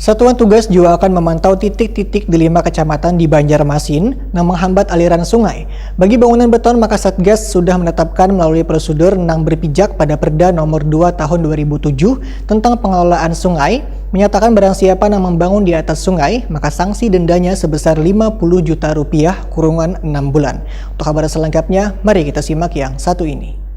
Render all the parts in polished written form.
Satuan tugas juga akan memantau titik-titik di 5 kecamatan di Banjarmasin yang menghambat aliran sungai. Bagi bangunan beton, maka Satgas sudah menetapkan melalui prosedur nang berpijak pada Perda Nomor 2 Tahun 2007 tentang pengelolaan sungai, menyatakan barang siapa yang membangun di atas sungai, maka sanksi dendanya sebesar 50 juta rupiah kurungan 6 bulan. Untuk kabar selengkapnya, mari kita simak yang satu ini.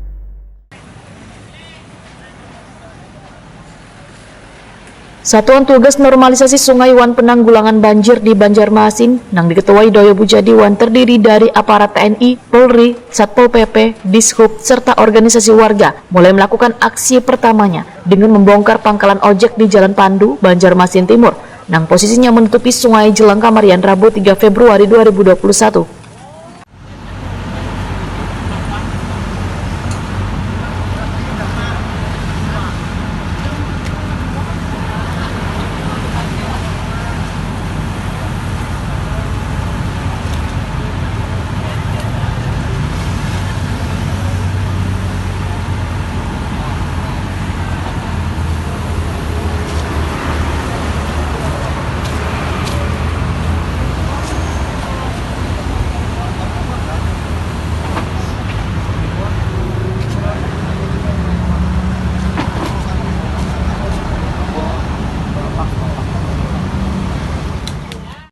Satuan Tugas Normalisasi Sungai wan Penanggulangan Banjir di Banjarmasin yang diketuai Doyo Bujadi wan terdiri dari aparat TNI, Polri, Satpol PP, Dishub, serta organisasi warga mulai melakukan aksi pertamanya dengan membongkar pangkalan ojek di Jalan Pandu, Banjarmasin Timur yang posisinya menutupi Sungai Jelang Kamarian Rabu 3 Februari 2021.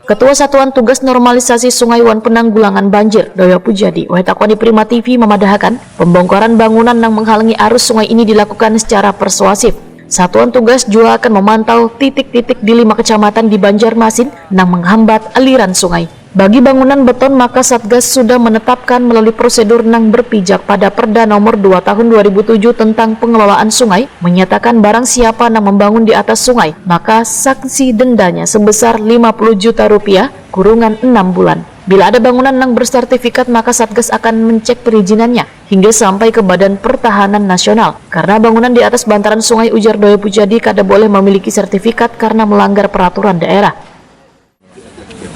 Ketua Satuan Tugas Normalisasi Sungai wan Penanggulangan Banjir, Doyo Bujadi, Wahetakwani Prima TV memadahkan pembongkaran bangunan yang menghalangi arus sungai ini dilakukan secara persuasif. Satuan tugas juga akan memantau titik-titik di 5 kecamatan di Banjarmasin yang menghambat aliran sungai. Bagi bangunan beton, maka Satgas sudah menetapkan melalui prosedur yang berpijak pada Perda Nomor 2 Tahun 2007 tentang pengelolaan sungai, menyatakan barang siapa yang membangun di atas sungai, maka sanksi dendanya sebesar 50 juta rupiah, kurungan 6 bulan. Bila ada bangunan yang bersertifikat, maka Satgas akan mencek perizinannya hingga sampai ke Badan Pertahanan Nasional. Karena bangunan di atas bantaran sungai, ujar Doyo Bujadi, kada boleh memiliki sertifikat karena melanggar peraturan daerah.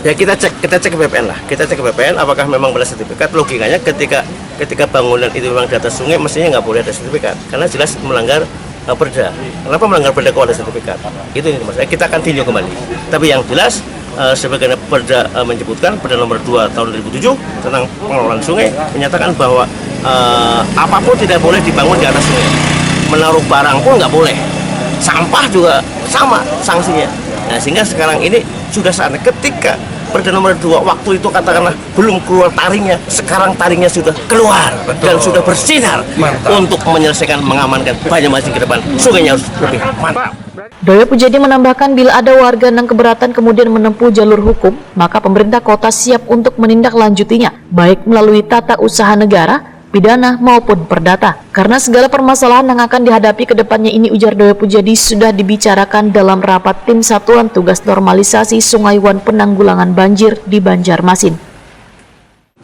Ya kita cek BPN lah, kita cek BPN apakah memang boleh sertifikat. Logikanya ketika bangunan itu memang di atas sungai, mestinya nggak boleh ada sertifikat karena jelas melanggar perda. Kenapa melanggar perda kalau ada sertifikat? Itu ini mas. Kita akan tinjau kembali. Tapi yang jelas sebagaimana perda menyebutkan, Perda Nomor 2 Tahun 2007 tentang pengelolaan sungai menyatakan bahwa apapun tidak boleh dibangun di atas sungai. Menaruh barang pun nggak boleh. Sampah juga sama sanksinya. Nah, sehingga sekarang ini sudah saatnya ketika Perda Nomor 2 waktu itu katakanlah belum keluar taringnya, sekarang taringnya sudah keluar. Betul. Dan sudah bersinar. Mantap. Untuk menyelesaikan mengamankan Banjarmasin ke depan. Sungainya harus lebih mantap. Doyo Bujadi menambahkan bila ada warga yang keberatan kemudian menempuh jalur hukum, maka pemerintah kota siap untuk menindaklanjutinya, baik melalui tata usaha negara, pidana maupun perdata. Karena segala permasalahan yang akan dihadapi ke depannya ini, ujar Doyo Bujadi, sudah dibicarakan dalam rapat tim Satuan Tugas Normalisasi Sungai wan Penanggulangan Banjir di Banjarmasin.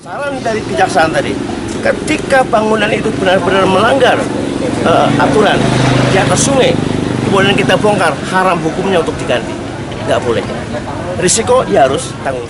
Saran dari kejaksaan tadi, ketika bangunan itu benar-benar melanggar aturan di atas sungai, kemudian kita bongkar, haram hukumnya untuk diganti. Nggak boleh. Risiko ya harus tanggung.